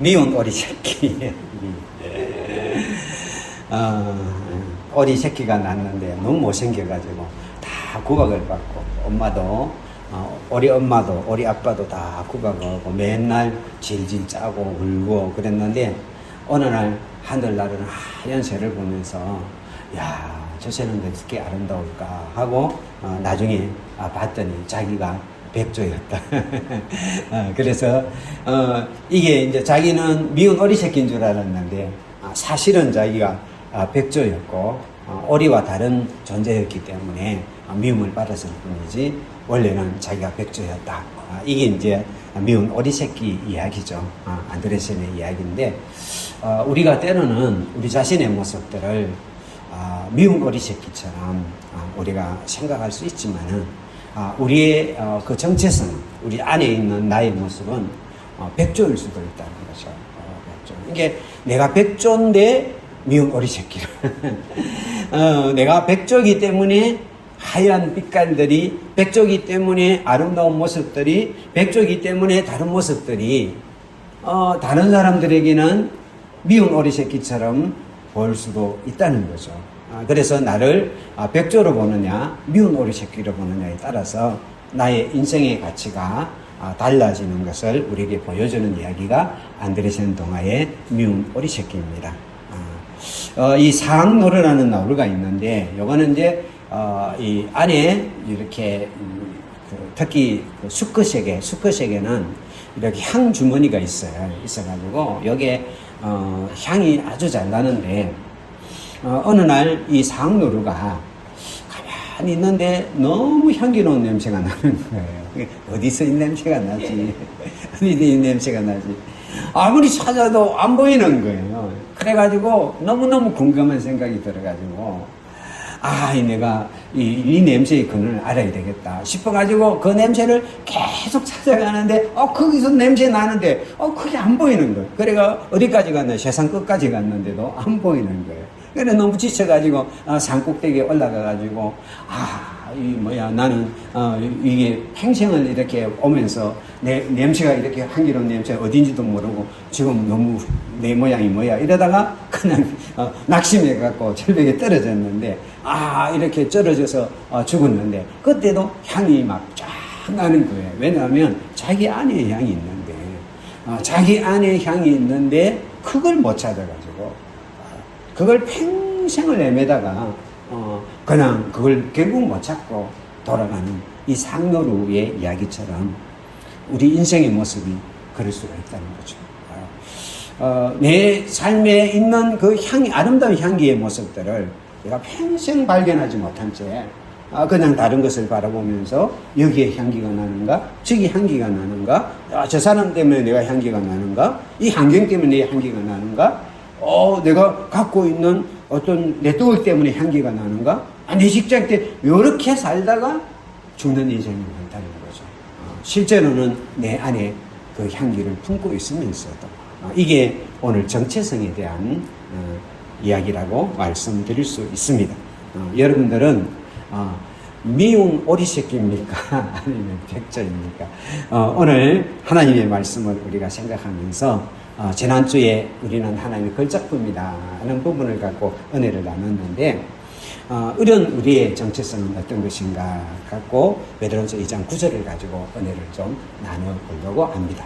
미운 오리 새끼. 오리 새끼가 낳는데 너무 못생겨가지고 다 구박을 받고, 엄마도, 오리 엄마도, 오리 아빠도 다 구박하고 맨날 질질 짜고 울고 그랬는데, 어느 날 하늘나라는 하얀 새를 보면서, 야, 저 새는 어떻게 아름다울까 하고, 나중에 봤더니 자기가 백조였다. 그래서 이게 이제 자기는 미운 오리 새끼인 줄 알았는데, 사실은 자기가 백조였고, 오리와 다른 존재였기 때문에 미움을 받았을 뿐이지 원래는 자기가 백조였다. 이게 이제 미운 오리 새끼 이야기죠. 안드레센의 이야기인데, 우리가 때로는 우리 자신의 모습들을 미운 오리 새끼처럼 우리가 생각할 수 있지만은, 우리의 그 정체성, 우리 안에 있는 나의 모습은 백조일 수도 있다는 거죠. 백조. 이게 내가 백조인데 미운 오리 새끼. 내가 백조이기 때문에 하얀 빛깔들이, 백조이기 때문에 아름다운 모습들이, 백조이기 때문에 다른 모습들이 다른 사람들에게는 미운 오리 새끼처럼 보일 수도 있다는 거죠. 그래서 나를 백조로 보느냐 미운 오리 새끼로 보느냐에 따라서 나의 인생의 가치가 달라지는 것을 우리에게 보여주는 이야기가 안드레센 동화의 미운 오리 새끼입니다. 이 사학노루라는 나루가 있는데, 요거는 이제 이 안에 이렇게 특히 수컷에게는 이렇게 향 주머니가 있어가지고 여기에 향이 아주 잘 나는데, 어느 날 이 사학노루가 가만히 있는데 너무 향기로운 냄새가 나는 거예요. 어디서 이 냄새가 나지? 어디서 이 냄새가 나지? 아무리 찾아도 안 보이는 거예요. 그래가지고 너무너무 궁금한 생각이 들어가지고, 내가 이 냄새의 근원을 알아야 되겠다 싶어가지고 그 냄새를 계속 찾아가는데, 거기서 냄새 나는데, 그게 안 보이는 거예요. 그래가 어디까지 갔나? 세상 끝까지 갔는데도 안 보이는 거예요. 그래 너무 지쳐가지고 산 꼭대기에 올라가가지고, 나는 이게 평생을 이렇게 오면서 내 냄새가 이렇게 향기로운 냄새 어딘지도 모르고 지금 너무 내 모양이 뭐야 이러다가 그냥 낙심해갖고 절벽에 떨어졌는데, 이렇게 떨어져서 죽었는데, 그때도 향이 막 쫙 나는 거예요. 왜냐하면 자기 안에 향이 있는데, 자기 안에 향이 있는데 그걸 못 찾아가지고 그걸 평생을 헤매다가 그냥 그걸 결국 못 찾고 돌아가는 이 상노루의 이야기처럼 우리 인생의 모습이 그럴 수가 있다는 거죠. 내 삶에 있는 그 아름다운 향기의 모습들을 내가 평생 발견하지 못한 채 그냥 다른 것을 바라보면서 여기에 향기가 나는가? 저기 향기가 나는가? 저 사람 때문에 내가 향기가 나는가? 이 환경 때문에 내 향기가 나는가? 내가 갖고 있는 어떤 네트워크 때문에 향기가 나는가? 내 직장 때 이렇게 살다가 죽는 인생이 많다는 거죠. 실제로는 내 안에 그 향기를 품고 있으면서도 이게 오늘 정체성에 대한 이야기라고 말씀드릴 수 있습니다. 여러분들은 미운 오리 새끼입니까? 아니면 백조입니까? 오늘 하나님의 말씀을 우리가 생각하면서 지난주에 우리는 하나님의 걸작품이다 하는 부분을 갖고 은혜를 나눴는데, 이런 우리의 정체성은 어떤 것인가 갖고 베드로전서 2장 9절을 가지고 은혜를 좀 나눠보려고 합니다.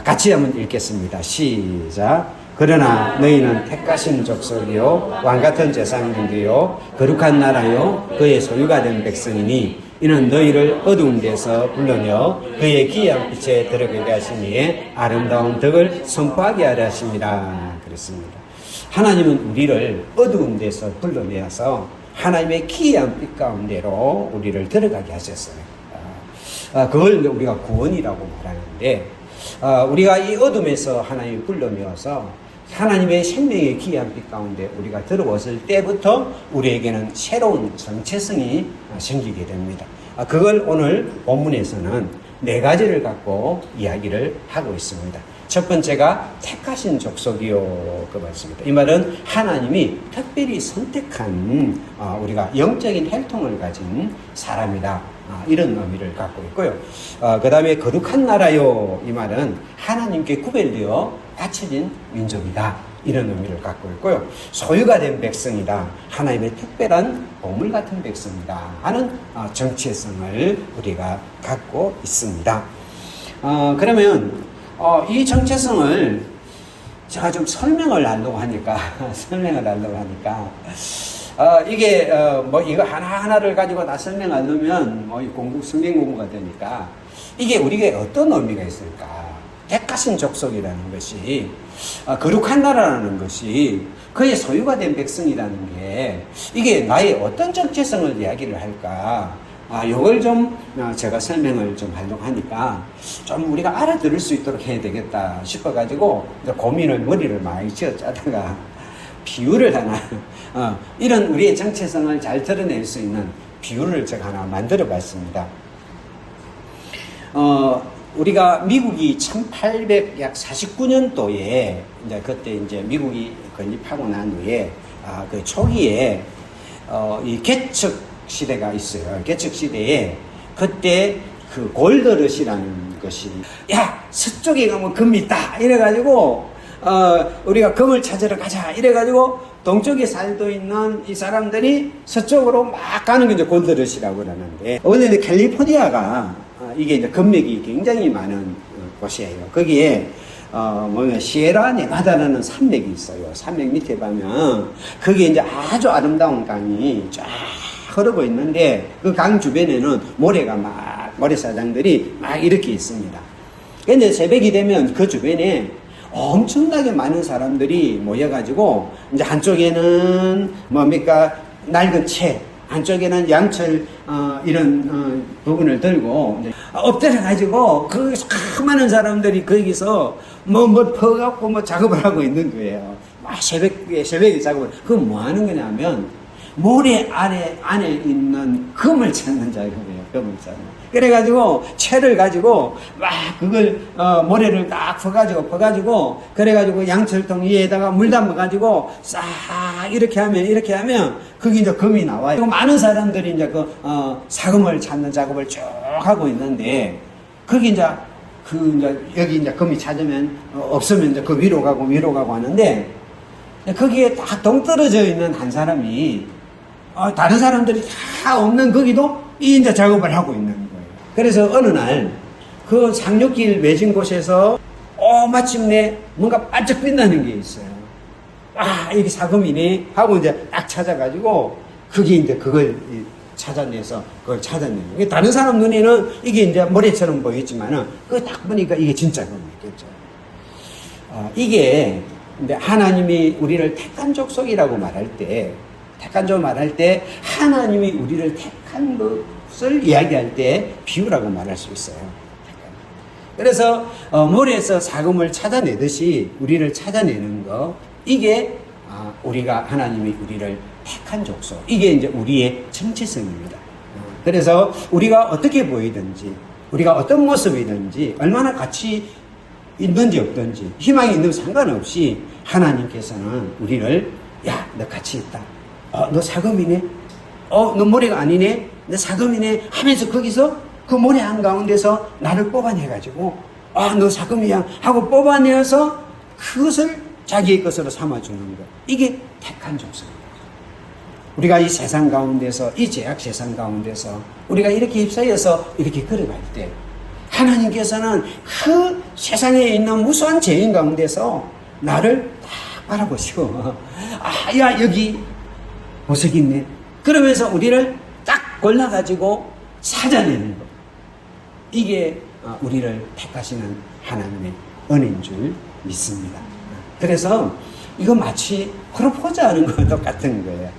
같이 한번 읽겠습니다. 시작. 그러나 너희는 택하신 족속이요 왕같은 제사장들이요 거룩한 나라요 그의 소유가 된 백성이니 이는 너희를 어두운 데서 불러내어 그의 기이한 빛에 들어가게 하시니 아름다운 덕을 선포하게 하려 하십니다. 그렇습니다. 하나님은 우리를 어두운 데서 불러내어서 하나님의 기이한 빛 가운데로 우리를 들어가게 하셨어요. 그걸 우리가 구원이라고 말하는데, 우리가 이 어둠에서 하나님이 불러내어서 하나님의 생명의 기이한 빛 가운데 우리가 들어왔을 때부터 우리에게는 새로운 정체성이 생기게 됩니다. 그걸 오늘 본문에서는 4가지를 갖고 이야기를 하고 있습니다. 첫 번째가 택하신 족속이요 그 말씀입니다. 이 말은 하나님이 특별히 선택한 우리가 영적인 혈통을 가진 사람이다, 이런 의미를 갖고 있고요. 그 다음에 거룩한 나라요 이 말은 하나님께 구별되어 바쳐진 민족이다. 이런 의미를 갖고 있고요. 소유가 된 백성이다. 하나님의 특별한 보물 같은 백성이다 하는 정체성을 우리가 갖고 있습니다. 그러면 이 정체성을 제가 좀 설명을 하려고 하니까 이게 뭐 이거 하나하나를 가지고 다 설명하려면 뭐 성경 공부가 되니까 이게 우리에게 어떤 의미가 있을까? 택하신 족속이라는 것이 거룩한 나라라는 것이 그의 소유가 된 백성이라는 게 이게 나의 어떤 정체성을 이야기를 할까? 요걸 좀 제가 설명을 좀 하려고 하니까 좀 우리가 알아들을 수 있도록 해야 되겠다 싶어가지고 머리를 많이 쥐어 짜다가 비유를 하나 이런 우리의 정체성을 잘 드러낼 수 있는 비유를 제가 하나 만들어 봤습니다. 우리가 미국이 1849년도에 이제 그때 이제 미국이 건립하고 난 후에 그 초기에 이 개척 시대가 있어요. 개척 시대에 그때 그 골드러시라는 것이 서쪽에 가면 금이 있다 이래가지고 우리가 금을 찾으러 가자 이래가지고 동쪽에 살고 있는 이 사람들이 서쪽으로 막 가는 게 이제 골드러시라고 그러는데 원래는 캘리포니아가 이게 이제 금맥이 굉장히 많은 곳이에요. 거기에 시에라 네바다라는 산맥이 있어요. 산맥 밑에 보면 거기에 이제 아주 아름다운 강이 쫙 흐르고 있는데 그 강 주변에는 모래사장들이 막 이렇게 있습니다. 근데 새벽이 되면 그 주변에 엄청나게 많은 사람들이 모여가지고 이제 한쪽에는 낡은 채, 한쪽에는 양철 이런 부분을 들고 엎드려가지고 그 수많은 사람들이 거기서 뭘 퍼갖고 작업을 하고 있는 거예요. 새벽에 작업을. 그건 뭐 하는 거냐면 모래 안에 있는 금을 찾는 작업이에요. 금을 찾는. 그래가지고 채를 가지고 막 그걸 모래를 딱 퍼가지고 그래가지고 양철통 위에다가 물 담아가지고 싹 이렇게 하면 거기 이제 금이 나와요. 많은 사람들이 이제 사금을 찾는 작업을 쭉 하고 있는데 거기 이제 여기 이제 금이 찾으면 없으면 이제 그 위로 가고 하는데 거기에 딱 동떨어져 있는 한 사람이 다른 사람들이 다 없는 거기도 이제 작업을 하고 있는 거예요. 그래서 어느 날 그 상륙길 맺은 곳에서 마침내 뭔가 반짝 빛나는 게 있어요. 이게 사금이네 하고 이제 딱 찾아가지고 그게 이제 그걸 찾아내서 그걸 찾아내요. 다른 사람 눈에는 이게 이제 모래처럼 보였지만은 그거 딱 보니까 이게 진짜 금이겠죠. 이게 근데 하나님이 우리를 택한 족속이라고 말할 때 하나님이 우리를 택한 것을 이야기할 때 비유라고 말할 수 있어요. 그래서 모래에서 사금을 찾아내듯이 우리를 찾아내는 거 이게 우리가 하나님이 우리를 택한 족속 이게 이제 우리의 정체성입니다. 그래서 우리가 어떻게 보이든지 우리가 어떤 모습이든지 얼마나 가치 있는지 없든지 희망이 있는 상관없이 하나님께서는 우리를 너 가치 있다. 너 사금이네? 너 모래가 아니네? 너 사금이네? 하면서 거기서 그 모래 한가운데서 나를 뽑아내가지고 너 사금이야 하고 뽑아내어서 그것을 자기의 것으로 삼아주는 것. 이게 택한 족속입니다. 우리가 이 세상 가운데서 이 죄악 세상 가운데서 우리가 이렇게 휩싸여서 이렇게 걸어갈 때 하나님께서는 그 세상에 있는 무수한 죄인 가운데서 나를 딱 바라보시고 여기 보석이 있네. 그러면서 우리를 딱 골라가지고 찾아내는 것. 이게 우리를 택하시는 하나님의 은혜인 줄 믿습니다. 그래서 이거 마치 프로포즈 하는 거 똑같은 거예요.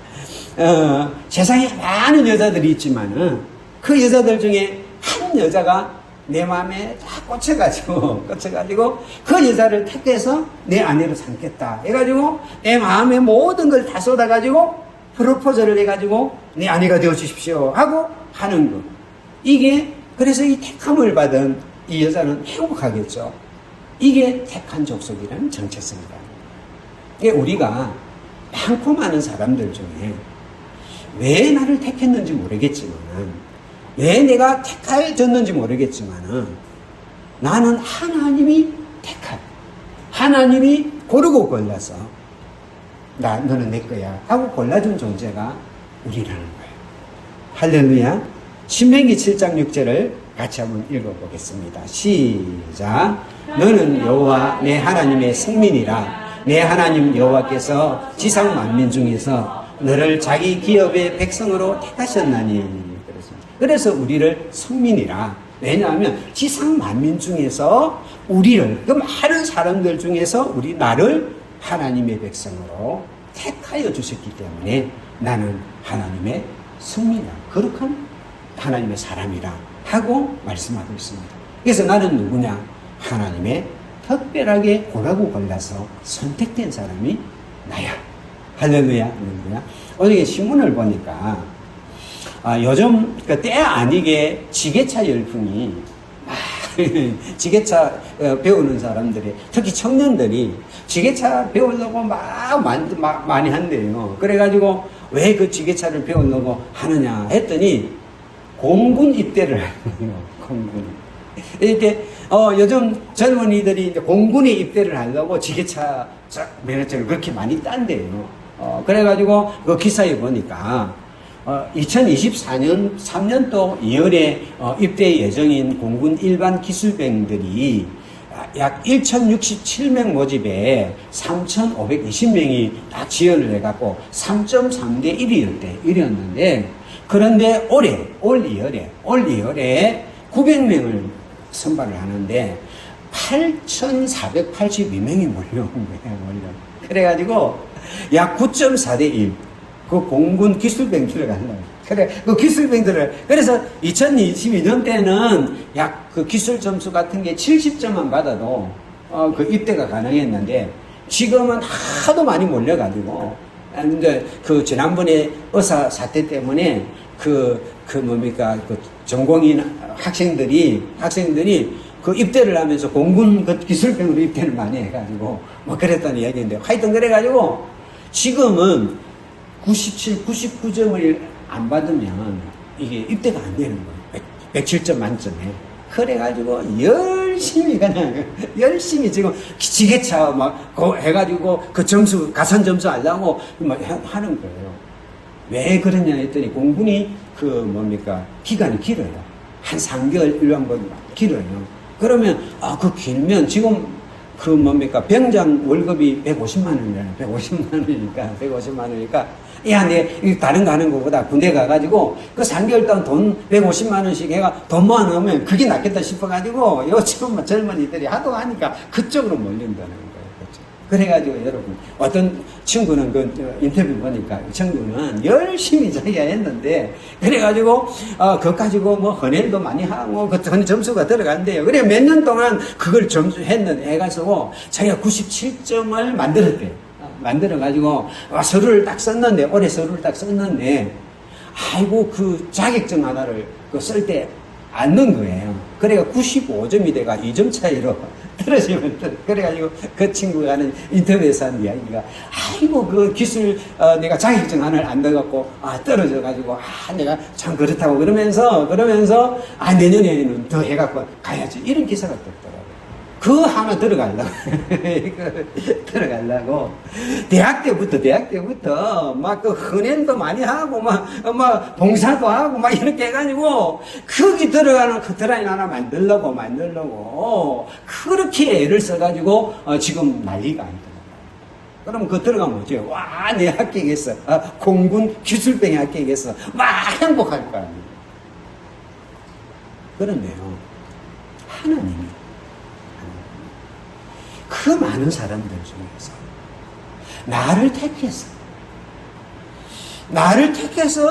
세상에 많은 여자들이 있지만은 그 여자들 중에 한 여자가 내 마음에 딱 꽂혀가지고 그 여자를 택해서 내 아내로 삼겠다 해가지고 내 마음에 모든 걸 다 쏟아가지고 프로포즈를 해가지고 내 아내가 되어주십시오 하고 하는 것. 이게 그래서 이 택함을 받은 이 여자는 행복하겠죠. 이게 택한 족속이라는 정체성이다. 이게 우리가 많고 많은 사람들 중에 왜 나를 택했는지 모르겠지만 왜 내가 택해졌는지 모르겠지만 나는 하나님이 택한 하나님이 고르고 골라서 너는 내 거야 하고 골라준 존재가 우리라는 거예요. 할렐루야. 신명기 7장 6절을 같이 한번 읽어보겠습니다. 시작. 너는 여호와 내 하나님의 성민이라. 내 하나님 여호와께서 지상 만민 중에서 너를 자기 기업의 백성으로 택하셨나니. 그래서 우리를 성민이라. 왜냐하면 지상 만민 중에서 우리를, 그 많은 사람들 중에서 나를 하나님의 백성으로 택하여 주셨기 때문에 나는 하나님의 성민이라, 거룩한 하나님의 사람이라 하고 말씀하고 있습니다. 그래서 나는 누구냐? 하나님의 특별하게 고라고 골라서 선택된 사람이 나야. 할렐루야. 할렐루야. 어저께 신문을 보니까 요즘 때 아니게 지게차 열풍이 지게차 배우는 사람들이, 특히 청년들이 지게차 배우려고 많이 한대요. 그래가지고 왜 그 지게차를 배우려고 하느냐 했더니 공군 입대를 하는 공군. 이렇게 요즘 젊은이들이 이제 공군에 입대를 하려고 지게차 면허증을 그렇게 많이 딴대요. 그래가지고 그 기사에 보니까 2024년 3년도 2월에 입대 예정인 공군 일반 기술병들이 약 1067명 모집에 3,520명이 다 지원을 해갖고 3.3대 1이었는데, 그런데 올 2월에 900명을 선발을 하는데 8,482명이 몰려온 거예요. 그래가지고 약 9.4대 1. 그 공군 기술병 들어간다. 그래, 그 기술병들을, 그래서 2022년 때는 약 그 기술 점수 같은 게 70점만 받아도, 그 입대가 가능했는데, 지금은 하도 많이 몰려가지고, 이제 그 지난번에 의사 사태 때문에 그 전공인 학생들이 그 입대를 하면서 공군 그 기술병으로 입대를 많이 해가지고, 뭐 그랬다는 이야기인데, 하여튼 그래가지고, 지금은 97, 99점을 안 받으면 이게 입대가 안 되는 거예요. 107점 만점에. 그래가지고 열심히 지금 지게차 해가지고 그 점수, 가산 점수 하려고 하는 거예요. 왜 그러냐 했더니 공군이 기간이 길어요. 한 3개월, 1년간 길어요. 그러면, 그 길면 지금 병장 월급이 150만 원이잖아요. 150만 원이니까, 야, 다른 거 하는 것보다 군대 가가지고, 그 3개월 동안 돈 150만 원씩 해가 돈 모아놓으면 그게 낫겠다 싶어가지고, 요즘 젊은이들이 하도 하니까 그쪽으로 몰린다는 거예요. 그렇죠? 그래가지고 여러분, 어떤 친구는 인터뷰 보니까, 그 친구는 열심히 자기가 했는데, 그래가지고, 그거 가지고 헌혈도 많이 하고, 그 점수가 들어간대요. 그래, 몇 년 동안 그걸 해가지고, 자기가 97점을 만들었대요. 만들어가지고, 서류를 딱 썼는데, 올해 서류를 딱 썼는데, 아이고, 그 자격증 하나를 쓸 때 안 넣은 거예요. 그래가 95점이 돼가 2점 차이로 떨어지면, 그래가지고 그 친구가 하는 인터뷰에서 하는 이야기가, 아이고, 그 기술, 내가 자격증 하나를 안 넣어갖고, 떨어져가지고, 내가 참 그렇다고 그러면서, 내년에는 더 해갖고 가야지. 이런 기사가 떴더라고요. 그 하나 들어가려고. 들어가려고. 대학 때부터, 헌행도 많이 하고, 봉사도 하고, 이렇게 해가지고, 거기 들어가는 커트라인 하나 만들려고, 그렇게 애를 써가지고, 지금 난리가 아니더라고요. 그럼 그거 들어가면 뭐죠? 와, 내 합격했어. 공군 기술병에 합격했어. 행복할 거 아니에요. 그런데요, 하나님이 그 많은 사람들 중에서 나를 택해서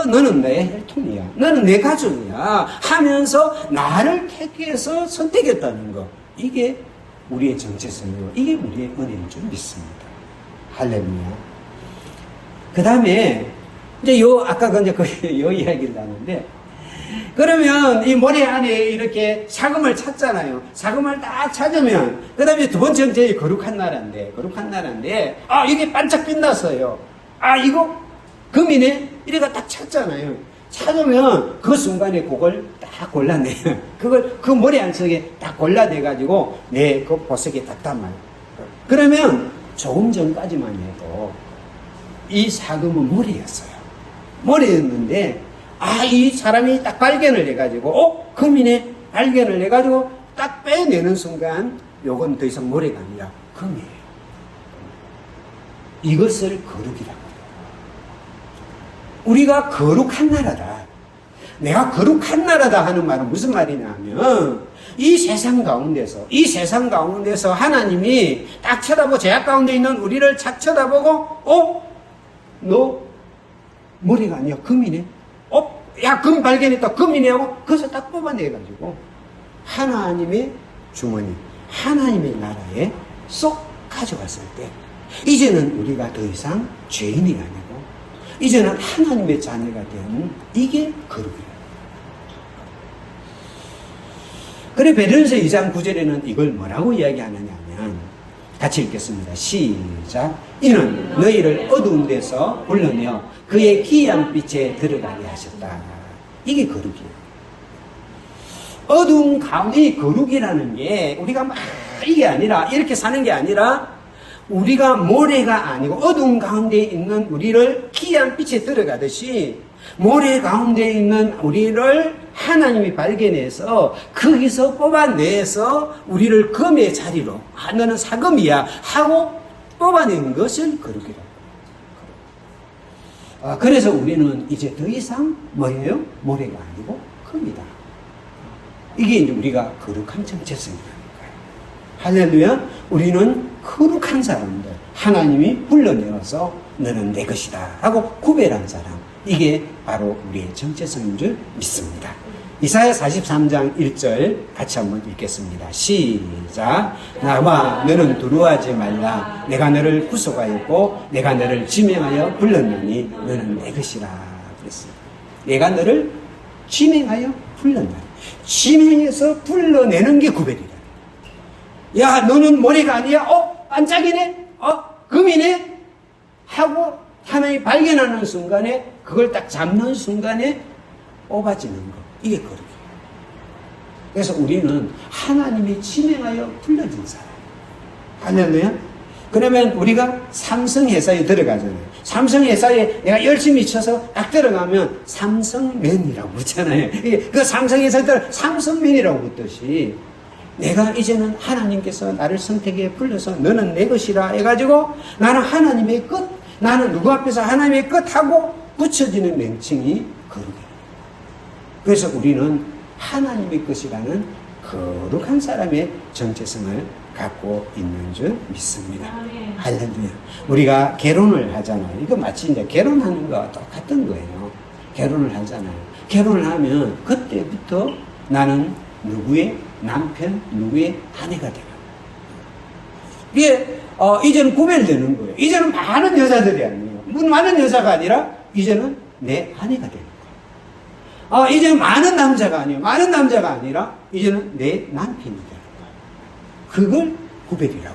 너는 내 혈통이야, 너는 내 가족이야 하면서 나를 택해서 선택했다는 거, 이게 우리의 정체성이고 이게 우리의 은혜인 줄 믿습니다. 할렐루야. 그 다음에 이제 아까 요 이야기를 나누는데, 그러면 이 모래 안에 이렇게 사금을 찾잖아요. 사금을 딱 찾으면, 그 다음에 두 번째 제일 거룩한 나라인데, 이게 반짝 빛났어요. 이거 금이네? 이래가 딱 찾잖아요. 찾으면 그 순간에 그걸 딱 골라내요. 그 모래 안 속에 딱 골라내가지고, 그 보석에 딱 담아요. 그러면 조금 전까지만 해도 이 사금은 모래였어요. 모래였는데 이 사람이 딱 발견을 해가지고 금이네 발견을 해가지고 딱 빼내는 순간 요건 더 이상 모래가 아니라 금이에요. 이것을 거룩이라고 해요. 우리가 거룩한 나라다. 내가 거룩한 나라다 하는 말은 무슨 말이냐 하면 이 세상 가운데서 하나님이 딱 쳐다보고 죄악 가운데 있는 우리를 착 쳐다보고 너 모래가 아니야 금이네. 야 금 발견했다 금이네 하고 그것을 딱 뽑아내가지고 하나님의 주머니 하나님의 나라에 쏙 가져갔을 때 이제는 우리가 더 이상 죄인이 아니고 이제는 하나님의 자녀가 되는 이게 거룩이에요. 그래 베드로전서 2장 9절에는 이걸 뭐라고 이야기하느냐 하면 같이 읽겠습니다. 시작. 이는 너희를 어두운 데서 불러내어 그의 기이한 빛에 들어가게 하셨다. 이게 거룩이에요. 어두운 가운데 이 거룩이라는 게 우리가 막 이게 아니라 이렇게 사는 게 아니라 우리가 모래가 아니고 어두운 가운데 있는 우리를 기이한 빛에 들어가듯이 모래 가운데 있는 우리를 하나님이 발견해서 거기서 뽑아내서 우리를 금의 자리로 너는 사금이야 하고 뽑아낸 것을 거룩이라고. 그래서 우리는 이제 더 이상 뭐예요? 모래가 아니고 금이다. 이게 이제 우리가 거룩한 정체성이라는 거예요. 할렐루야. 우리는 거룩한 사람들 하나님이 불러내어서 너는 내 것이다 하고 구별한 사람, 이게 바로 우리의 정체성인 줄 믿습니다. 이사야 43장 1절 같이 한번 읽겠습니다. 시작. 나와 너는 두려워하지 말라. 내가 너를 구속하였고 내가 너를 지명하여 불렀느니 너는 내 것이라 그랬습니다. 내가 너를 지명하여 불렀느니, 지명해서 불러내는 게 구별이다. 야 너는 모래가 아니야? 반짝이네? 금이네? 하고 하나님이 발견하는 순간에 그걸 딱 잡는 순간에 뽑아지는 거, 이게 거룩이에요. 그래서 우리는 하나님이 지명하여 불러진 사람. 할렐루야. 그러면 우리가 삼성회사에 들어가잖아요. 삼성회사에 내가 열심히 쳐서 딱 들어가면 삼성맨이라고 붙잖아요. 그 삼성회사에 들어 삼성맨이라고 붙듯이 내가 이제는 하나님께서 나를 선택해 불러서 너는 내 것이라 해가지고 나는 하나님의 것, 나는 누구 앞에서 하나님의 것하고 붙여지는 명칭이 거룩이에요. 그래서 우리는 하나님의 것이라는 거룩한 사람의 정체성을 갖고 있는 줄 믿습니다. 할렐루야. 우리가 결혼을 하잖아요. 이거 마치 이제 결혼하는 거와 똑같은 거예요. 결혼을 하잖아요. 결혼을 하면 그때부터 나는 누구의 남편, 누구의 아내가 되는 거예요. 이게 이제는 구별되는 거예요. 이제는 많은 여자들이 아니에요. 많은 여자가 아니라 이제는 내 아내가 되는 거예요. 이제는 많은 남자가 아니에요. 많은 남자가 아니라 이제는 내 남편이 되는 거예요. 그걸 구별이라고 해요.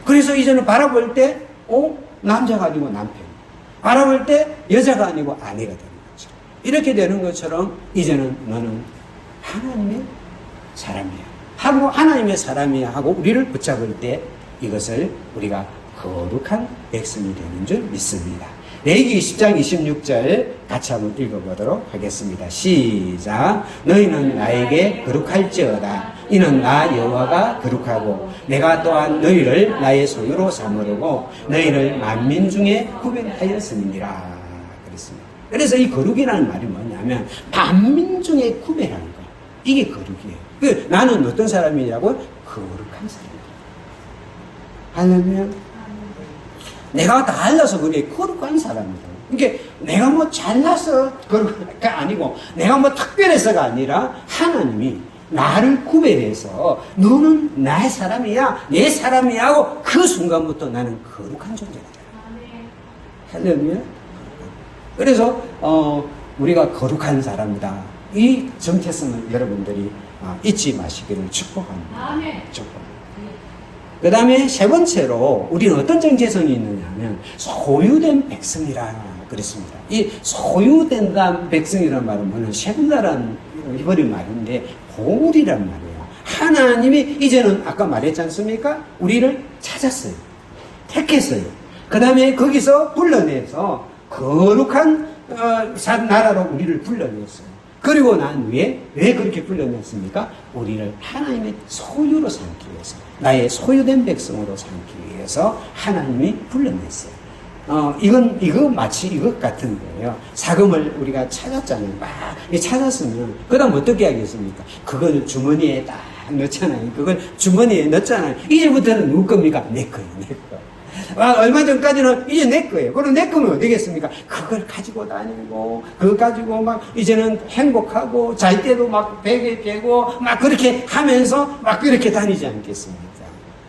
그래서 이제는 바라볼 때 남자가 아니고 남편, 바라볼 때 여자가 아니고 아내가 되는 거죠. 이렇게 되는 것처럼 이제는 너는 하나님의 사람이야 하고 하나님의 사람이야 하고 우리를 붙잡을 때 이것을 우리가 거룩한 백성이 되는 줄 믿습니다. 레위기 10장 26절 같이 한번 읽어보도록 하겠습니다. 시작. 너희는 나에게 거룩할지어다. 이는 나 여호와가 거룩하고 내가 또한 너희를 나의 소유로 삼으려고 너희를 만민 중에 구별하였음이니라 그랬습니다. 그래서 이 거룩이라는 말이 뭐냐면 만민 중에 구별하는 거, 이게 거룩이에요. 나는 어떤 사람이냐고? 거룩한 사람이에요. 할렐루야. 내가 달라서 그래 거룩한 사람이다. 그러니까 내가 뭐 잘나서 거룩가 아니고 내가 뭐 특별해서가 아니라 하나님이 나를 구별해서 너는 나의 사람이야, 내 사람이야 하고 그 순간부터 나는 거룩한 존재가 돼요. 할렐루야. 그래서 우리가 거룩한 사람이다. 이 정체성을 여러분들이 잊지 마시기를 축복합니다. 축복합니다. 그 다음에 세 번째로 우리는 어떤 정체성이 있느냐 하면 소유된 백성이라 그랬습니다. 이 소유된 백성이라는 말은 뭐냐면 세분다란 히브리 말인데 보물이란 말이에요. 하나님이 이제는 아까 말했지 않습니까? 우리를 찾았어요. 택했어요. 그 다음에 거기서 불러내서 거룩한 나라로 우리를 불러냈어요. 그리고 난 후에 왜 그렇게 불러냈습니까? 우리를 하나님의 소유로 삼기 위해서, 나의 소유된 백성으로 삼기 위해서 하나님이 불러냈어요. 이거 마치 이것 같은 거예요. 사금을 우리가 찾았잖아요. 막 찾았으면 그다음 어떻게 하겠습니까? 그걸 주머니에 딱 넣잖아요. 그걸 주머니에 넣잖아요. 이제부터는 누구 겁니까? 내 거예요, 내 거. 얼마 전까지는 이제 내 거예요. 그럼 내 거면 어디겠습니까? 그걸 가지고 다니고, 그거 가지고 막 이제는 행복하고, 잘 때도 막 베개 베고, 막 그렇게 하면서 막 그렇게 다니지 않겠습니까?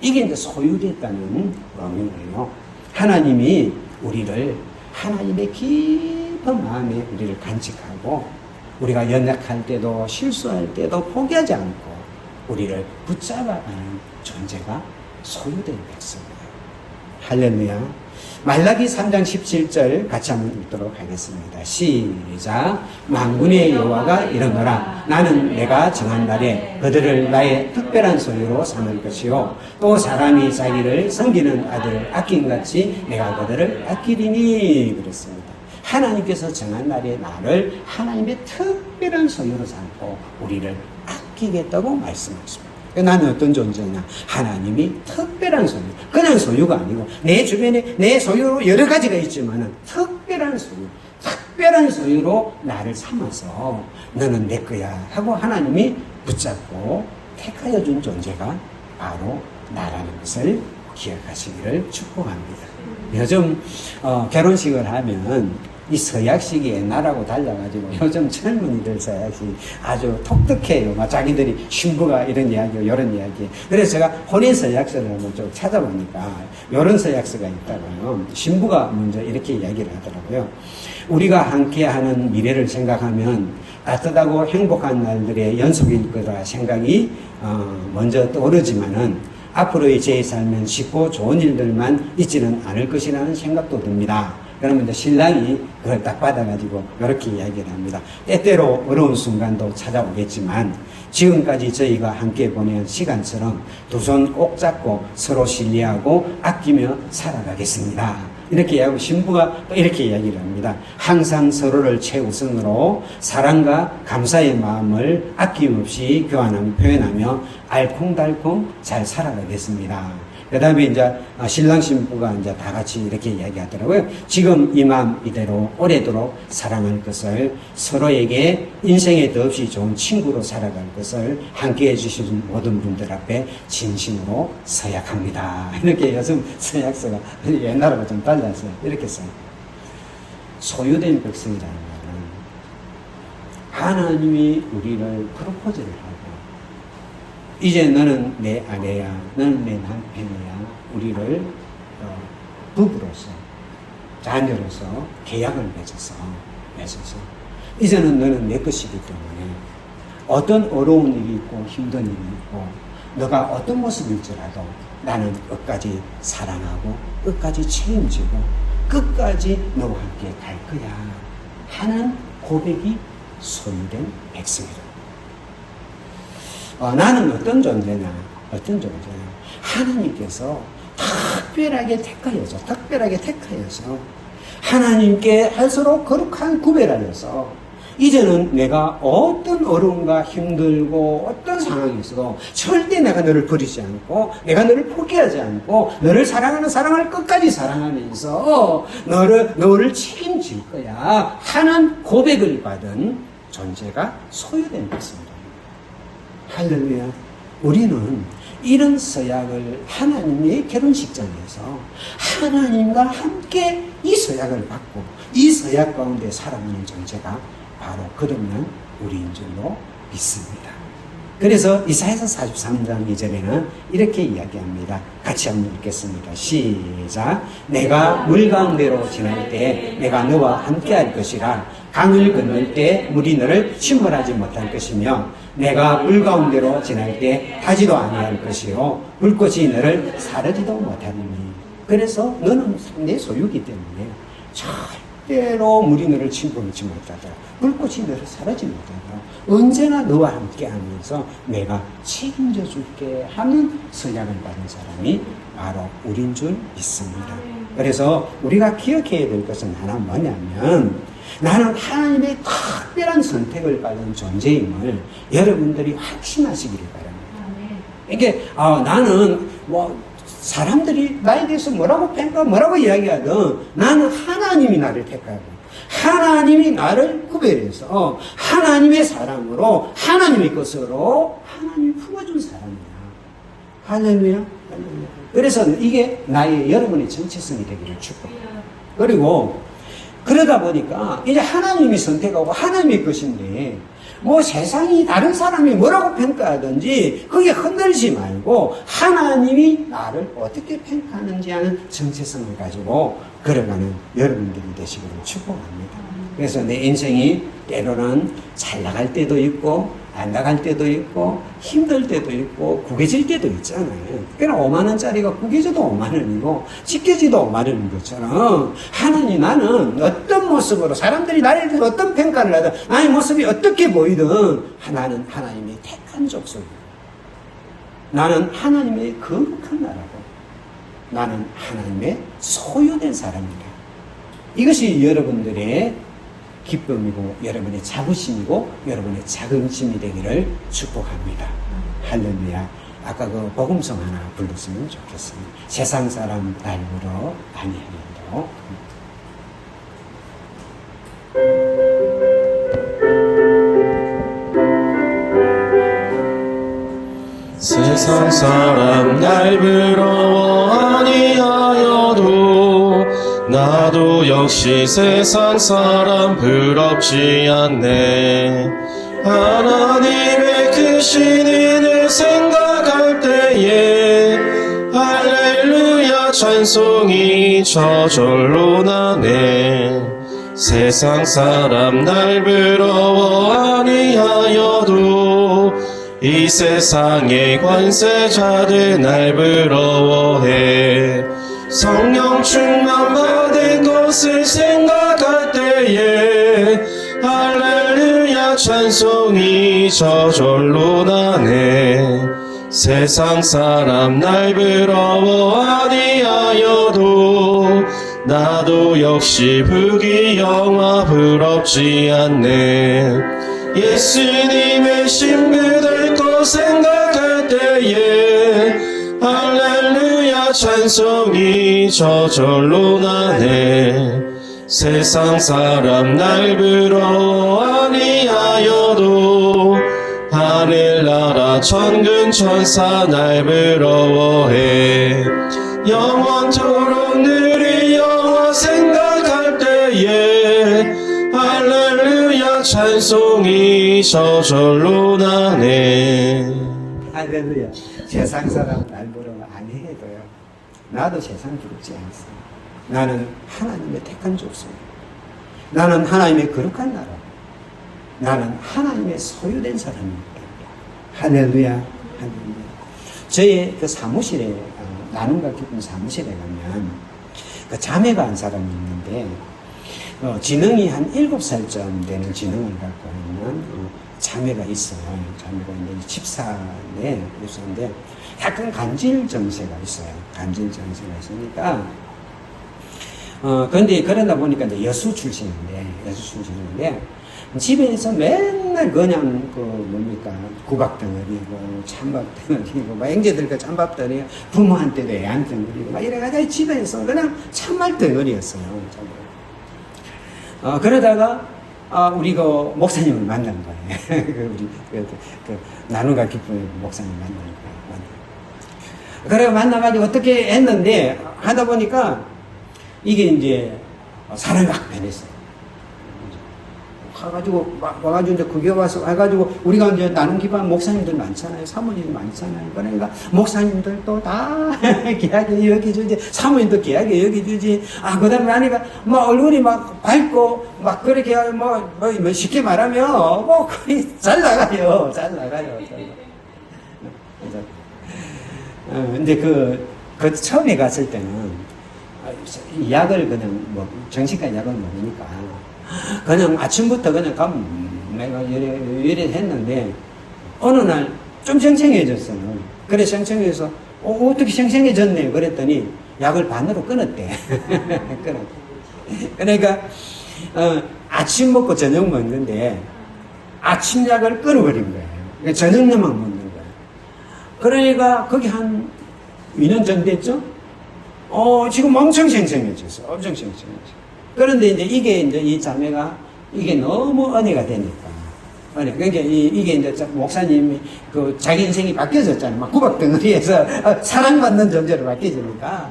이게 이제 소유됐다는 의미예요. 하나님이 우리를 하나님의 깊은 마음에 우리를 간직하고, 우리가 연약할 때도 실수할 때도 포기하지 않고 우리를 붙잡아가는 존재가 소유된 백성이에요. 할렐루야. 말라기 3장 17절 같이 한번 읽도록 하겠습니다. 시작. 만군의 여호와가 이르노라. 나는 내가 정한 날에 그들을 나의 특별한 소유로 삼을 것이요, 또 사람이 자기를 섬기는 아들을 아낌같이 내가 그들을 아끼리니. 그랬습니다. 하나님께서 정한 날에 나를 하나님의 특별한 소유로 삼고 우리를 아끼겠다고 말씀하십니다. 나는 어떤 존재냐? 하나님이 특별한 소유. 그냥 소유가 아니고, 내 주변에 내 소유로 여러 가지가 있지만은, 특별한 소유. 특별한 소유로 나를 삼아서, 너는 내 거야 하고 하나님이 붙잡고 택하여 준 존재가 바로 나라는 것을 기억하시기를 축복합니다. 요즘, 결혼식을 하면, 이 서약식이 옛날하고 달라가지고 요즘 젊은이들 서약식 아주 독특해요. 막 자기들이 신부가 이런 이야기고 이런 이야기. 그래서 제가 혼인 서약서를 한번 좀 찾아보니까 이런 서약서가 있다고요. 신부가 먼저 이렇게 이야기를 하더라고요. 우리가 함께하는 미래를 생각하면 따뜻하고 행복한 날들의 연속일 거라 생각이 먼저 떠오르지만은 앞으로의 제 삶은 쉽고 좋은 일들만 있지는 않을 것이라는 생각도 듭니다. 그러면 이제 신랑이 그걸 딱 받아가지고 이렇게 이야기를 합니다. 때때로 어려운 순간도 찾아오겠지만 지금까지 저희가 함께 보낸 시간처럼 두 손 꼭 잡고 서로 신뢰하고 아끼며 살아가겠습니다. 이렇게 이야기하고 신부가 또 이렇게 이야기를 합니다. 항상 서로를 최우선으로 사랑과 감사의 마음을 아낌없이 표현하며 알콩달콩 잘 살아가겠습니다. 그 다음에 이제 신랑 신부가 이제 다 같이 이렇게 이야기하더라고요. 지금 이 마음 이대로 오래도록 사랑할 것을, 서로에게 인생에 더없이 좋은 친구로 살아갈 것을 함께 해주신 모든 분들 앞에 진심으로 서약합니다. 이렇게 요즘 서약서가 옛날하고 좀 달라서 이렇게 써요. 소유된 백성이라는 말은 하나님이 우리를 프로포즈를 하고, 이제 너는 내 아내야, 너는 내 남편이야, 우리를 부부로서, 자녀로서 계약을 맺어서 이제는 너는 내 것이기 때문에 어떤 어려운 일이 있고 힘든 일이 있고 너가 어떤 모습일지라도 나는 끝까지 사랑하고 끝까지 책임지고 끝까지 너와 함께 갈 거야 하는 고백이 소유된 백성이다. 나는 어떤 존재냐? 하나님께서 특별하게 택하여서 하나님께 할수록 거룩한 구별하여서 이제는 내가 어떤 어려움과 힘들고 어떤 상황이 있어도 절대 내가 너를 버리지 않고 내가 너를 포기하지 않고 너를 사랑하는 사랑을 끝까지 사랑하면서 너를 책임질 거야 하는 고백을 받은 존재가 소유된 것입니다. 할렐루야. 우리는 이런 서약을 하나님의 결혼식장에서 하나님과 함께 이 서약을 받고 이 서약 가운데 살아가는 존재가 바로 거듭난 우리인 줄로 믿습니다. 그래서 이사야서 43장 2절에는 이렇게 이야기합니다. 같이 한번 읽겠습니다. 시작. 내가 물 가운데로 지날 때 내가 너와 함께 할 것이라. 강을 건널 때 물이 너를 침몰하지 못할 것이며 내가 물 가운데로 지날 때 타지도 아니할 것이요 불꽃이 너를 사르지도 못하리니. 그래서 너는 내 소유이기 때문에 절대로 물이 너를 침몰하지 못하더라. 불꽃이 너를 사르지 못하더라. 언제나 너와 함께 하면서 내가 책임져 줄게 하는 서약을 받은 사람이 바로 우린 줄 믿습니다. 그래서 우리가 기억해야 될 것은 하나 뭐냐면 나는 하나님의 특별한 선택을 받은 존재임을 여러분들이 확신하시기를 바랍니다. 이게 나는 뭐 사람들이 나에 대해서 뭐라고 평가 뭐라고 이야기하든 나는 하나님이 나를 택하고 하나님이 나를 구별해서 하나님의 사랑으로 하나님의 것으로 하나님이 품어준 사람이야. 할렐루야. 그래서 이게 나의 여러분의 정체성이 되기를 축복합니다. 그리고 그러다 보니까 이제 하나님이 선택하고 하나님의 것인데 뭐 세상이 다른 사람이 뭐라고 평가하든지 그게 흔들지 말고 하나님이 나를 어떻게 평가하는지 하는 정체성을 가지고 걸어가는 여러분들이 되시기를 축복합니다. 그래서 내 인생이 때로는 잘 나갈 때도 있고 안 나갈 때도 있고 힘들 때도 있고 구겨질 때도 있잖아요. 그러니까 5만 원짜리가 구겨져도 5만 원이고 찢겨지도 5만 원인 것처럼 하나님 나는 어떤 모습으로 사람들이 나에 대해서 어떤 평가를 하든 나의 모습이 어떻게 보이든 나는 하나님의 택한 족속이고 나는 하나님의 거룩한 나라고 나는 하나님의 소유된 사람이다. 이것이 여러분들의 기쁨이고 여러분의 자부심이고 여러분의 자긍심이 되기를 축복합니다. 할렐루야. 아까 그 복음성 하나 불렀으면 좋겠습니다. 세상 사람 날부러 아니하리도. 세상 사람 날 부러워 아니하여도 나도 역시 세상 사람 부럽지 않네. 하나님의 크신 은혜 생각할 때에 할렐루야 찬송이 저절로 나네. 세상 사람 날 부러워 아니하여도 이 세상의 관세자들 날 부러워해. 성령 충만 받은 것을 생각할 때에 할렐루야 찬송이 저절로 나네. 세상 사람 날 부러워 아니하여도 나도 역시 부귀영화 부럽지 않네. 예수님의 신부 될 것 생각할 때에 할렐루야 찬송이 저절로 나네. 세상 사람 날 부러워 아니하여도 하늘나라 천군 천사 날 부러워해. 영원토록 누릴 영화 생각할 때에 할렐루야 찬송이 저절로 나네. 할렐루야. 세상 사람 날 부러워 아니해도요 나도 세상 부럽지 않습니다. 나는 하나님의 택한 족속, 나는 하나님의 거룩한 나라, 나는 하나님의 소유된 사람입니다. 할렐루야. 할렐루야. 저의 그 사무실에 나눔과 기쁨 사무실에 가면 그 자매가 한 사람이 있는데 지능이 한 7살쯤 되는 지능을 갖고 있는 자매가 있어요. 자매가 있는데 집사인데 약간 간질 정세가 있어요. 간질 정세가 있으니까 근데 그러다 보니까 이제 여수 출신인데 집에서 맨날 그냥 구박 덩어리고 찬밥 덩어리고 막 형제들과 찬밥 덩어리 부모한테도 애한 덩어리고 막 이래가지고 집에서 그냥 찬말 덩어리였어요. 그러다가 우리 그 목사님을 만난 거예요. 우리 나눔과 기쁨의 목사님 만난 거예요. 그래 만나가지고 어떻게 했는데 하다 보니까 이게 이제 사람이 확 변했어요. 와가지고 이제 그게 와가지고 우리가 이제 나눔 기반 목사님들 많잖아요. 사모님 많잖아요. 그러니까 목사님들도 다 귀하게 여기주지, 사모님도 귀하게 여기주지. 그 다음에 하니까 뭐 얼굴이 막 밝고 막 그렇게 뭐 쉽게 말하면 뭐 거의 잘 나가요. 근데 그 처음에 갔을 때는 약을 그냥 정신과 약을 먹으니까 그냥 아침부터 그냥 가면 내가 이래 했는데 어느 날 좀 쟁쟁해졌어요. 그래 쟁쟁해서 어떻게 생생해졌네. 그랬더니 약을 반으로 끊었대. 끊었대. 그러니까 아침 먹고 저녁 먹는데 아침 약을 끊어버린 거예요. 그러니까 저녁만 먹는 거예요. 그러니까 거기 한 2년 전 됐죠? 지금 엄청 생생해졌어. 엄청 생생해졌어. 그런데 이게 이 자매가 이게 너무 은혜가 되니까. 그러니까 이게 이제 목사님이 자기 인생이 바뀌어졌잖아요. 막 구박덩어리에서 사랑받는 존재로 바뀌어지니까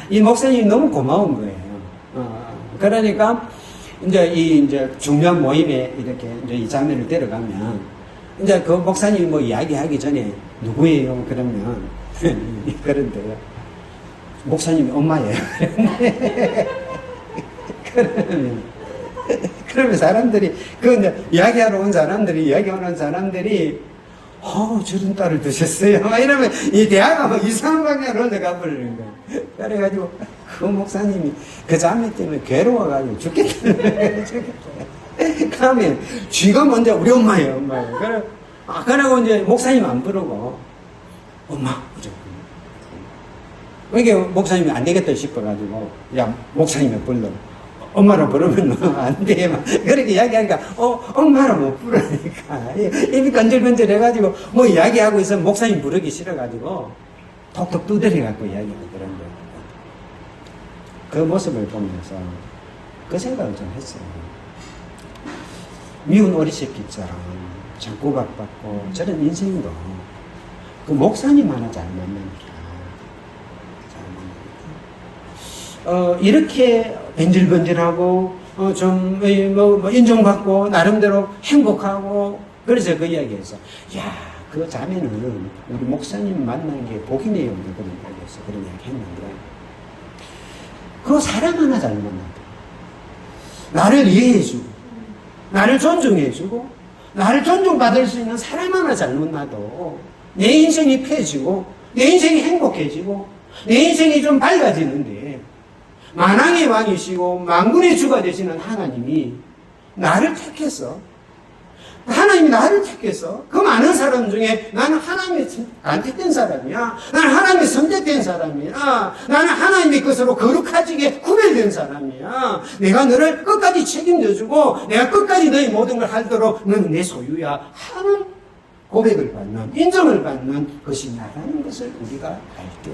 이 목사님이 너무 고마운 거예요. 그러니까 이제 중요한 모임에 이렇게 이제 이 자매를 데려가면 이제 그 목사님이 뭐 이야기하기 전에 누구예요? 그러면 그런데요. 목사님이 엄마예요. 그러면 사람들이, 이야기하러 온 사람들이, 저런 딸을 두셨어요. 막 이러면 이 대화가 막 이상한 방향으로 흘러가 버리는 거예요. 그래가지고 그 목사님이 그 자매 때문에 괴로워가지고 죽겠다는 거예요. 그러면 쥐가 먼저 우리 엄마예요. 그러고 이제 목사님 안 부르고, 엄마, 이게 목사님이 안 되겠다 싶어가지고, 야, 목사님을 불러. 엄마로 부르면 안 돼. 막 그렇게 이야기하니까, 엄마로 못 부르니까. 입이 건질건질 해가지고, 뭐 이야기하고 있으면 목사님 부르기 싫어가지고, 톡톡 두드려갖고 이야기하고 그런데. 그 모습을 보면서 그 생각을 좀 했어요. 미운 오리 새끼처럼 참 구박받고 저런 인생도 그 목사님 하나 잘 만나니까. 이렇게 변질변질하고, 인정받고, 나름대로 행복하고, 그래서 그 이야기에서, 그 자매는 우리 목사님 만난 게 복이네요. 그런 이야기에서 그런 이야기 했는데, 그 사람 하나 잘 만났다. 나를 이해해주고, 나를 존중해주고, 나를 존중받을 수 있는 사람 하나 잘 만나도, 내 인생이 펴지고, 내 인생이 행복해지고, 내 인생이 좀 밝아지는데, 만왕의 왕이시고 만군의 주가 되시는 하나님이 나를 택했어. 하나님이 나를 택해서 그 많은 사람 중에 나는 하나님의 안 택된 사람이야. 나는 하나님의 선택된 사람이야. 나는 하나님의 것으로 거룩하지게 구별된 사람이야. 내가 너를 끝까지 책임져주고 내가 끝까지 너의 모든 걸 하도록 너는 내 소유야 하는 고백을 받는, 인정을 받는 것이 나라는 것을 우리가 알 때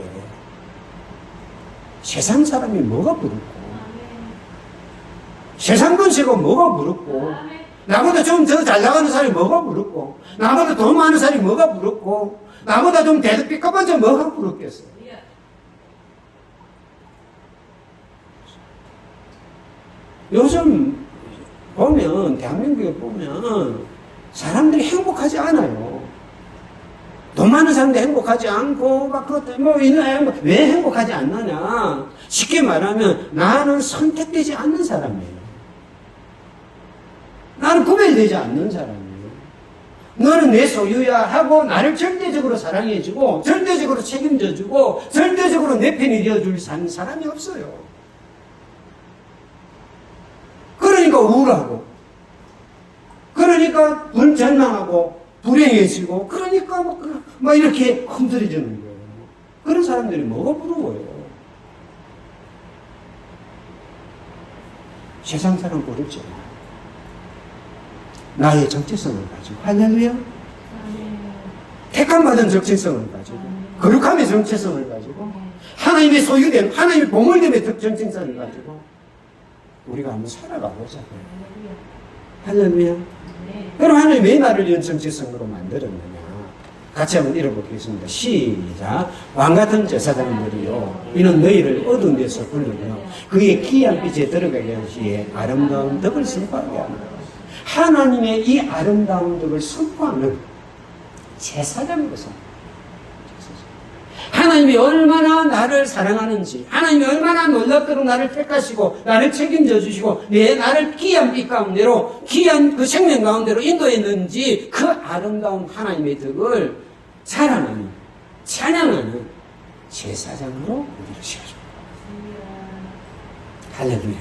세상 사람이 뭐가 부럽고, 세상 번세고 뭐가 부럽고, 나보다 좀 더 잘 나가는 사람이 뭐가 부럽고, 나보다 돈 많은 사람이 뭐가 부럽고, 나보다 좀 대득비급한 사람이 뭐가 부럽겠어. 요즘 보면, 대한민국에 보면 사람들이 행복하지 않아요. 돈 많은 사람도 행복하지 않고, 막, 왜 행복하지 않느냐. 쉽게 말하면, 나는 선택되지 않는 사람이에요. 나는 구별되지 않는 사람이에요. 너는 내 소유야 하고, 나를 절대적으로 사랑해주고, 절대적으로 책임져주고, 절대적으로 내 편이 되어줄 사람이 없어요. 그러니까 우울하고, 그러니까 불절망하고, 불행해지고, 그러니까 막 이렇게 흔들어지는 거예요. 그런 사람들이 뭐가 부러워요? 세상 사람 부럽지 않아요. 나의 정체성을 가지고, 할렐루야. 택함받은 정체성을 가지고, 거룩함의 정체성을 가지고, 하나님의 소유된, 하나님의 보물됨의 정체성을 가지고, 우리가 한번 살아가보자고요. 할렐루야. 그럼 하나님 왜 나를 이런 정체성으로 만들었느냐? 같이 한번 읽어보겠습니다. 시작. 왕같은 제사장들이요, 이는 너희를 어두운 데서 불러요 그의 기이한 빛에 들어가게 하시에 아름다운 덕을 선포하게 합니다. 하나님의 이 아름다운 덕을 선포하는 제사장으로서, 하나님이 얼마나 나를 사랑하는지, 하나님이 얼마나 놀랍도록 나를 택하시고 나를 책임져 주시고 나를 귀한 빛 가운데로, 귀한 그 생명 가운데로 인도했는지, 그 아름다운 하나님의 덕을 사랑하는, 찬양하는 제사장으로 우리를 세워줍니다. 할렐루야.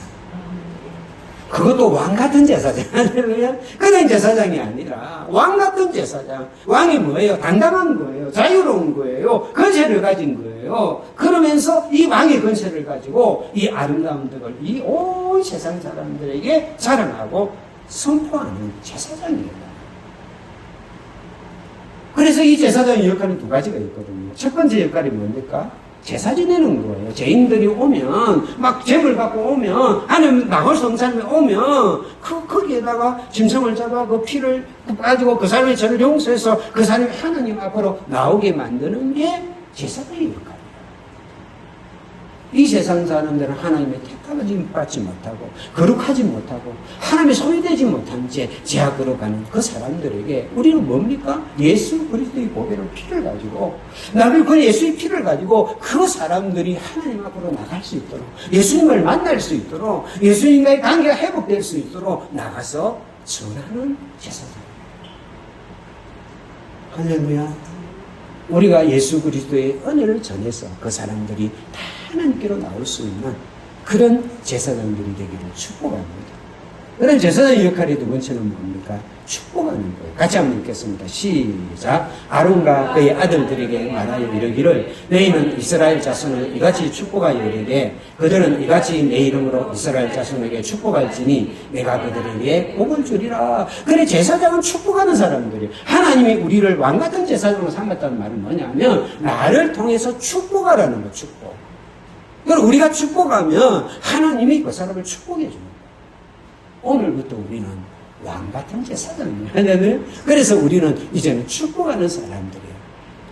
그것도 왕 같은 제사장. 할렐루야. 그런 제사장이 아니라 왕 같은 제사장. 왕이 뭐예요? 당당한 거예요. 자유로운 거예요. 권세를 가진 거예요. 그러면서 이 왕의 권세를 가지고 이 아름다운 덕을 이 온 세상 사람들에게 자랑하고 선포하는 제사장이에요. 그래서 이 제사장의 역할은 두 가지가 있거든요. 첫 번째 역할이 뭡니까? 제사 지내는 거예요. 죄인들이 오면, 막 죄를 갖고 오면, 하나님 나홀 성산에 오면, 거기에다가 짐승을 잡아 그 피를 가지고 그 사람의 죄를 용서해서 그 사람이 하나님 앞으로 나오게 만드는 게 제사장의 역할이에요. 이 세상 사람들은 하나님의 택함을 받지 못하고, 거룩하지 못하고, 하나님의 소유되지 못한 채 제약으로 가는 그 사람들에게 우리는 뭡니까? 예수 그리스도의 보배를 피를 가지고, 나를 그 예수의 피를 가지고 그 사람들이 하나님 앞으로 나갈 수 있도록, 예수님을 만날 수 있도록, 예수님과의 관계가 회복될 수 있도록 나가서 전하는 제사장이에요. 할렐루야. 우리가 예수 그리스도의 은혜를 전해서 그 사람들이 다 하나님께로 나올 수 있는 그런 제사장들이 되기를 축복합니다. 그런 제사장의 역할이 두 번째는 뭡니까? 축복하는 거예요. 같이 한번 읽겠습니다. 시작. 아론과 그의 아들들에게 말하여 이르기를 너희는 이스라엘 자손을 이같이 축복하여 이르되 그들은 이같이 내 이름으로 이스라엘 자손에게 축복할지니 내가 그들에게 복을 주리라. 그래, 제사장은 축복하는 사람들이, 하나님이 우리를 왕같은 제사장으로 삼았다는 말은 뭐냐면 나를 통해서 축복하라는 거. 축복. 그럼 우리가 축복하면 하나님이 그 사람을 축복해 줍니다. 오늘부터 우리는 왕같은 제사장이에요. 그래서 우리는 이제는 축복하는 사람들이에요.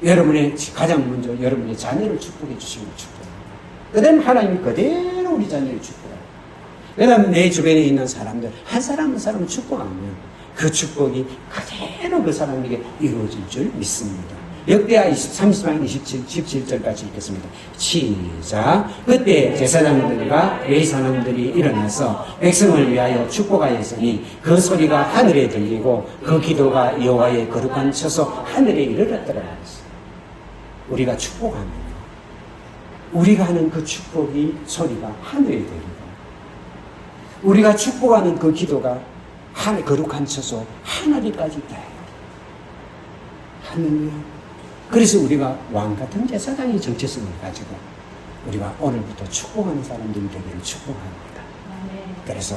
여러분의 가장 먼저 여러분의 자녀를 축복해 주시고 축복합니다. 그 다음에 하나님이 그대로 우리 자녀를 축복해요. 그 다음에 내 주변에 있는 사람들 한 사람 한 사람을 축복하면 그 축복이 그대로 그 사람에게 이루어질 줄 믿습니다. 역대하 30장 17절까지 읽겠습니다. 시작. 그때 제사장들과 레위 사람들이 일어나서 백성을 위하여 축복하였으니 그 소리가 하늘에 들리고 그 기도가 여호와의 거룩한 처소 하늘에 이르렀더라. 우리가 축복하면 우리가 하는 그 축복이 소리가 하늘에 들리고 우리가 축복하는 그 기도가 거룩한 처소 하늘에까지 닿아요. 할렐루야. 그래서 우리가 왕같은 제사장의 정체성을 가지고 우리가 오늘부터 축복하는 사람들이 되기를 축복합니다. 그래서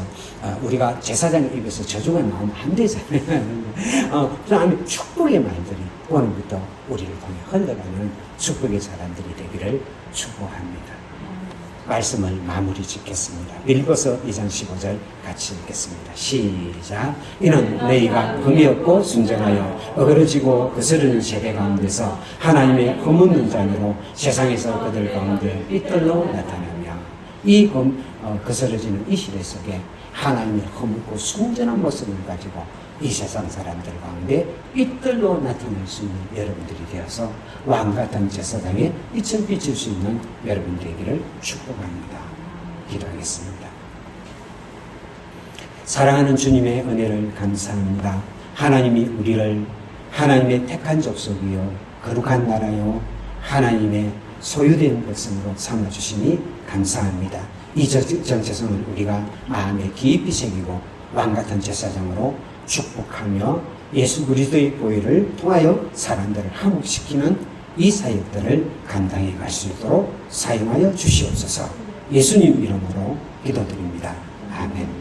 우리가 제사장의 입에서 저주가 나오면 안 되잖아요. 그다음에 축복의 말들이 오늘부터 우리를 통해 흘러가는 축복의 사람들이 되기를 축복합니다. 말씀을 마무리 짓겠습니다. 빌보서 2장 15절 같이 읽겠습니다. 시작. 이는 너희가 흠이 없고 순정하여 어그러지고 거스르는 세대 가운데서 하나님의 흠없는 자녀로 세상에서 그들 가운데 삐뚤로 나타나며 이 거스러지는 이 시대 속에 하나님의 흠없고 순전한 모습을 가지고 이 세상 사람들 가운데 삐뚤로 나타날 수 있는 여러분들이 되어서 왕같은 제사장에 빛을 비칠 수 있는 여러분 되기를 축복합니다. 기도하겠습니다. 사랑하는 주님의 은혜를 감사합니다. 하나님이 우리를 하나님의 택한 족속이요 거룩한 나라요 하나님의 소유된 백성으로 삼아주시니 감사합니다. 이 정체성을 우리가 마음에 깊이 새기고 왕같은 제사장으로 축복하며 예수 그리스도의 보혈을 통하여 사람들을 한몫시키는 이 사역들을 감당해 갈 수 있도록 사용하여 주시옵소서. 예수님 이름으로 기도드립니다. 아멘.